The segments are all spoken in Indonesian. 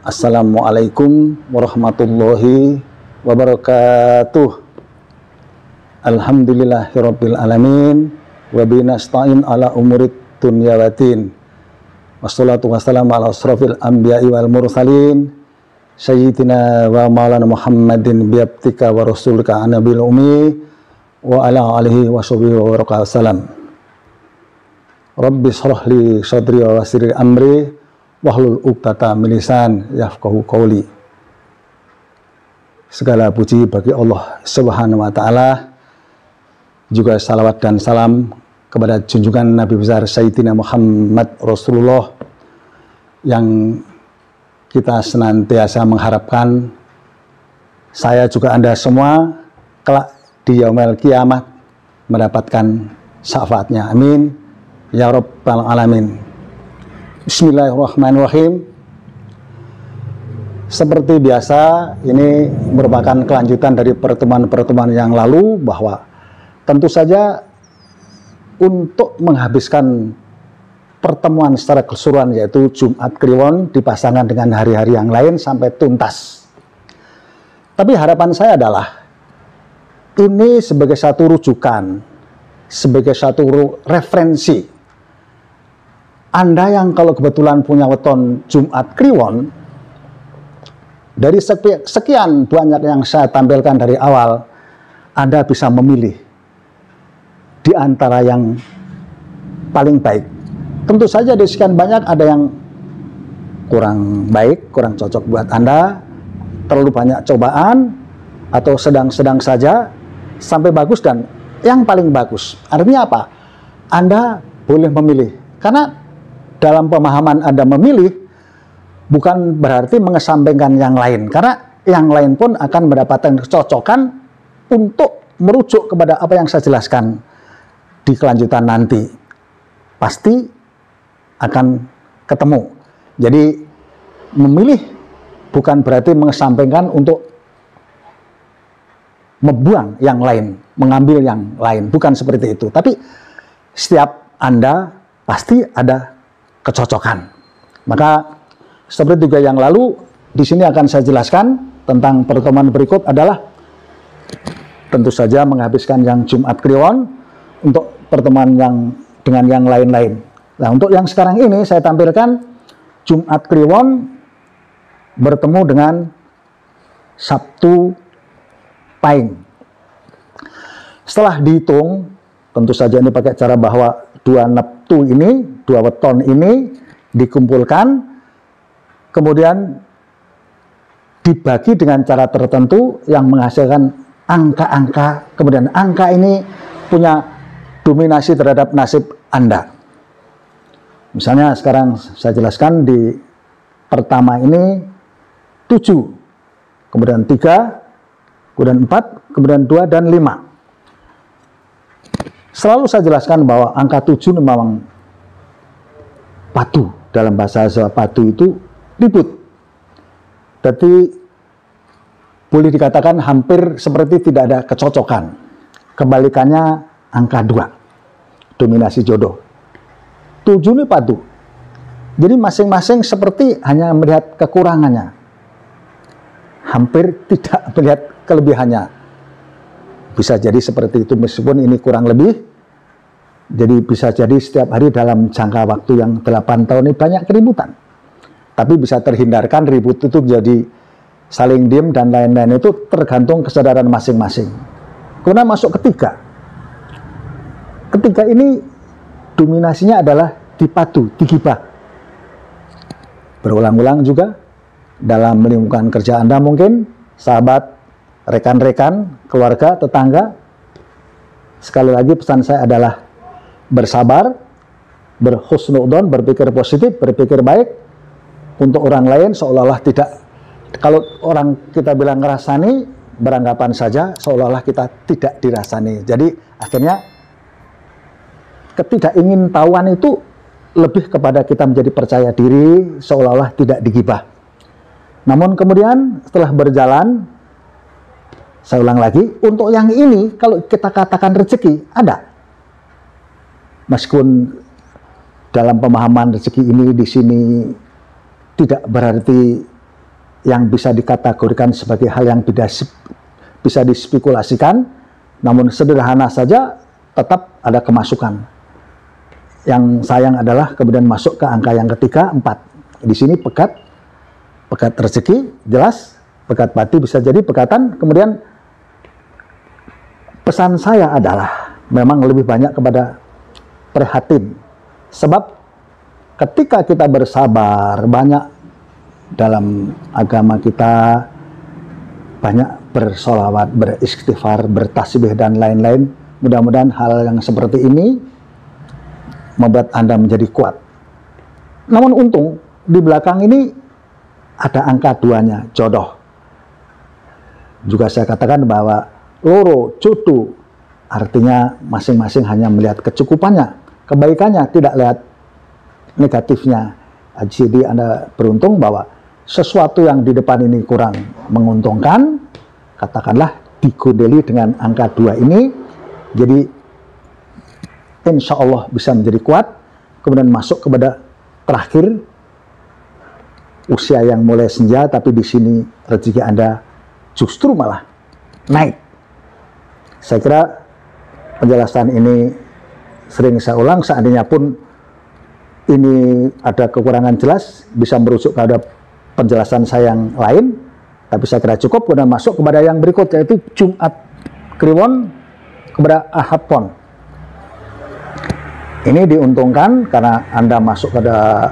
Assalamualaikum warahmatullahi wabarakatuh. Alhamdulillahirabbil alamin wa bihi nasta'in ala umurid dunya waddin. Wassalatu wassalamu ala asrofil anbiya'i wal mursalin sayyidina wa maulana Muhammadin biabtika wa rasulika anabil ummi wa ala alihi wa sahbihi wa baraka wasallam. Rabbi shrah li sadri wa yassir li amri wahlul 'uqdatam min lisan yafqahu qawli. Segala puji bagi Allah Subhanahu wa taala, juga salawat dan salam kepada junjungan Nabi besar Sayyidina Muhammad Rasulullah yang kita senantiasa mengharapkan saya juga Anda semua kelak di yaumil kiamat mendapatkan syafaatnya. Amin ya rabbal alamin. Bismillahirrahmanirrahim. Seperti biasa, ini merupakan kelanjutan dari pertemuan-pertemuan yang lalu, bahwa tentu saja untuk menghabiskan pertemuan secara keseluruhan, yaitu Jumat Kliwon dipasangkan dengan hari-hari yang lain sampai tuntas. Tapi harapan saya adalah ini sebagai satu rujukan, sebagai satu referensi. Anda yang kalau kebetulan punya weton Jumat Kliwon, dari sekian banyak yang saya tampilkan dari awal, Anda bisa memilih di antara yang paling baik. Tentu saja di sekian banyak ada yang kurang baik, kurang cocok buat Anda, terlalu banyak cobaan, atau sedang-sedang saja, sampai bagus dan yang paling bagus. Artinya apa? Anda boleh memilih. Karena dalam pemahaman Anda memilih bukan berarti mengesampingkan yang lain, karena yang lain pun akan mendapatkan kecocokan untuk merujuk kepada apa yang saya jelaskan di kelanjutan nanti. Pasti akan ketemu. Jadi memilih bukan berarti mengesampingkan untuk membuang yang lain, mengambil yang lain, bukan seperti itu. Tapi setiap Anda pasti ada kecocokan. Maka seperti juga yang lalu, di sini akan saya jelaskan tentang pertemuan berikut adalah tentu saja menghabiskan yang Jumat Kliwon untuk pertemuan yang dengan yang lain-lain. Nah, untuk yang sekarang ini saya tampilkan Jumat Kliwon bertemu dengan Sabtu Pahing. Setelah dihitung, tentu saja ini pakai cara bahwa dua neptu ini, dua weton ini dikumpulkan, kemudian dibagi dengan cara tertentu yang menghasilkan angka-angka, kemudian angka ini punya dominasi terhadap nasib Anda. Misalnya sekarang saya jelaskan di pertama ini 7, kemudian 3, kemudian 4, kemudian 2, dan 5. Selalu saya jelaskan bahwa angka 7 memang padu. Dalam bahasa Jawa, padu itu ribut. Jadi boleh dikatakan hampir seperti tidak ada kecocokan. Kebalikannya angka 2, dominasi jodoh. 7 ini padu. Jadi masing-masing seperti hanya melihat kekurangannya, hampir tidak melihat kelebihannya. Bisa jadi seperti itu, meskipun ini kurang lebih. Jadi bisa jadi setiap hari dalam jangka waktu yang 8 tahun ini banyak keributan. Tapi bisa terhindarkan ribut itu menjadi saling diem dan lain-lain, itu tergantung kesadaran masing-masing. Kemudian masuk ketiga. Ketiga ini dominasinya adalah dipadu, digibah. Berulang-ulang juga dalam lingkungan kerja Anda mungkin, sahabat, rekan-rekan, keluarga, tetangga. Sekali lagi pesan saya adalah bersabar, berhusnudzon, berpikir positif, berpikir baik untuk orang lain, seolah-olah tidak, kalau orang kita bilang ngerasani, beranggapan saja seolah-olah kita tidak dirasani. Jadi akhirnya ketidakingin-tahuan itu lebih kepada kita menjadi percaya diri, seolah-olah tidak digibah. Namun kemudian setelah berjalan, saya ulang lagi, untuk yang ini kalau kita katakan rezeki, ada. Meskipun dalam pemahaman rezeki ini di sini tidak berarti yang bisa dikategorikan sebagai hal yang bisa dispekulasikan, namun sederhana saja tetap ada kemasukan. Yang sayang adalah kemudian masuk ke angka yang ketiga, 4. Di sini pekat rezeki, jelas, pekat pati bisa jadi pekatan. Kemudian pesan saya adalah memang lebih banyak kepada prihatin. Sebab ketika kita bersabar, banyak dalam agama kita, banyak bersolawat, beristighfar, bertasbih, dan lain-lain. Mudah-mudahan hal yang seperti ini membuat Anda menjadi kuat. Namun untung, di belakang ini ada angka 2-nya, jodoh. Juga saya katakan bahwa loro, jodoh, artinya masing-masing hanya melihat kecukupannya, kebaikannya, tidak lihat negatifnya. Jadi Anda beruntung bahwa sesuatu yang di depan ini kurang menguntungkan, katakanlah digondeli dengan angka 2 ini, jadi insya Allah bisa menjadi kuat. Kemudian masuk kepada terakhir, usia yang mulai senja, tapi di sini rezeki Anda justru malah naik. Saya kira penjelasan ini sering saya ulang, seandainya pun ini ada kekurangan jelas, bisa merujuk kepada penjelasan saya yang lain, tapi saya kira cukup. Kemudian masuk kepada yang berikut, yaitu Jumat Kliwon kepada Ahad Pon. Ini diuntungkan karena Anda masuk pada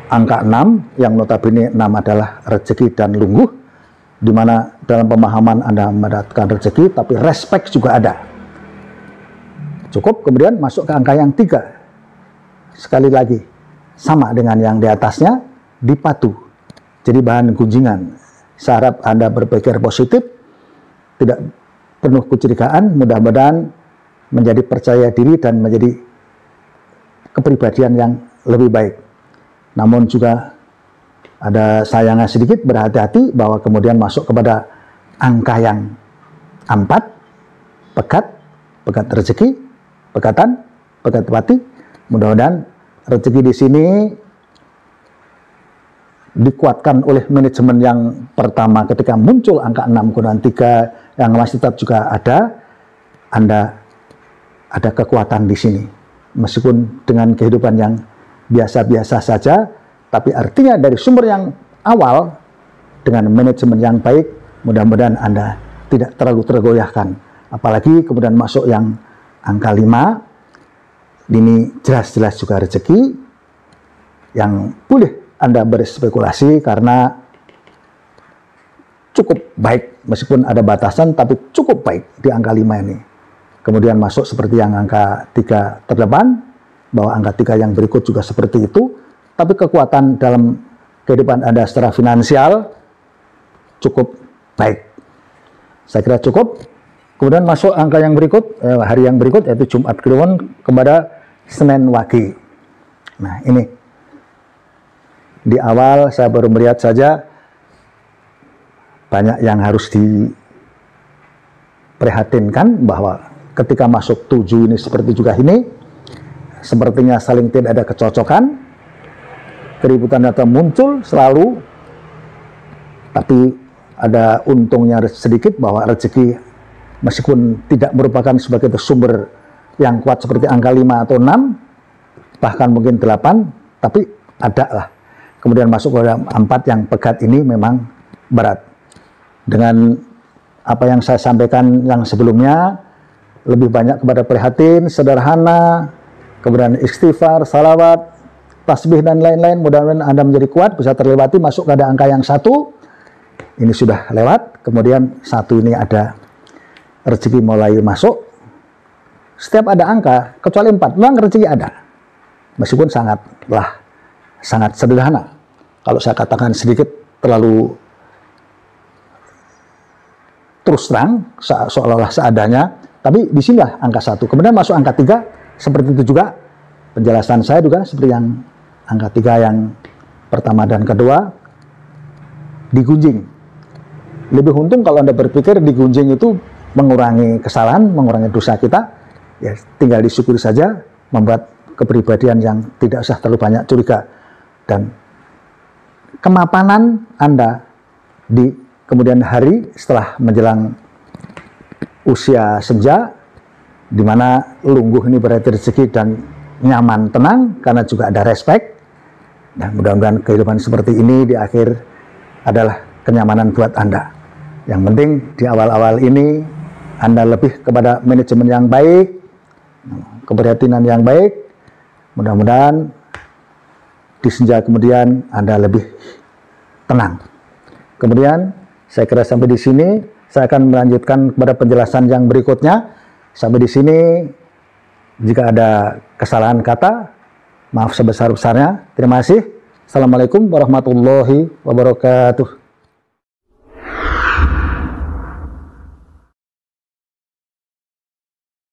angka 6, yang notabene 6 adalah rezeki dan lungguh, di mana dalam pemahaman Anda mendapatkan rezeki, tapi respek juga ada. Cukup. Kemudian masuk ke angka yang 3. Sekali lagi, sama dengan yang di atasnya, dipatu. Jadi bahan gunjingan. Saya harap Anda berpikir positif, tidak penuh kecurigaan, mudah-mudahan menjadi percaya diri dan menjadi kepribadian yang lebih baik. Namun juga ada sayangnya sedikit, berhati-hati bahwa kemudian masuk kepada angka yang 4, pekat rezeki, pekatan, pekat pati. Mudah-mudahan rezeki di sini dikuatkan oleh manajemen yang pertama ketika muncul angka 6 kurang 3 yang masih tetap juga ada. Anda ada kekuatan di sini. Meskipun dengan kehidupan yang biasa-biasa saja, tapi artinya dari sumber yang awal dengan manajemen yang baik, mudah-mudahan Anda tidak terlalu tergoyahkan. Apalagi kemudian masuk yang angka 5, ini jelas-jelas juga rezeki yang boleh Anda berspekulasi karena cukup baik, meskipun ada batasan, tapi cukup baik di angka 5 ini. Kemudian masuk seperti yang angka 3 terdepan, bahwa angka 3 yang berikut juga seperti itu, tapi kekuatan dalam kehidupan Anda secara finansial cukup baik. Saya kira cukup. Kemudian masuk angka yang berikut, hari yang berikut, yaitu Jumat Kliwon kepada Senin Wage. Nah, ini di awal saya baru melihat saja, banyak yang harus diprihatinkan bahwa ketika masuk 7 ini seperti juga ini, sepertinya saling tidak ada kecocokan, keributan datang muncul selalu, tapi ada untungnya sedikit bahwa rezeki meskipun tidak merupakan sebagai sumber yang kuat seperti angka 5 atau 6, bahkan mungkin 8, tapi ada lah. Kemudian masuk ke 4 yang pekat ini memang berat. Dengan apa yang saya sampaikan yang sebelumnya, lebih banyak kepada prihatin, sederhana, kemudian istighfar, salawat, tasbih, dan lain-lain. Mudah-mudahan Anda menjadi kuat, bisa terlewati, masuk pada angka yang 1. Ini sudah lewat. Kemudian 1 ini ada rezeki mulai masuk. Setiap ada angka, kecuali 4, memang rezeki ada. Meskipun sangat sederhana. Kalau saya katakan sedikit terlalu terus terang, seolah-olah seadanya, tapi disinilah angka 1. Kemudian masuk angka 3, seperti itu juga. Penjelasan saya juga seperti yang angka 3 yang pertama dan kedua, digunjing. Lebih untung kalau Anda berpikir digunjing itu mengurangi kesalahan, mengurangi dosa kita, ya tinggal disyukuri saja, membuat kepribadian yang tidak usah terlalu banyak curiga. Dan kemapanan Anda di kemudian hari setelah menjelang usia senja, di mana lungguh ini berarti rezeki dan nyaman, tenang, karena juga ada respect. Dan mudah-mudahan kehidupan seperti ini di akhir adalah kenyamanan buat Anda. Yang penting di awal-awal ini Anda lebih kepada manajemen yang baik, keprihatinan yang baik. Mudah-mudahan di senja kemudian Anda lebih tenang. Kemudian saya kira sampai di sini, saya akan melanjutkan kepada penjelasan yang berikutnya. Sampai di sini, jika ada kesalahan kata, maaf sebesar-besarnya. Terima kasih. Assalamualaikum warahmatullahi wabarakatuh.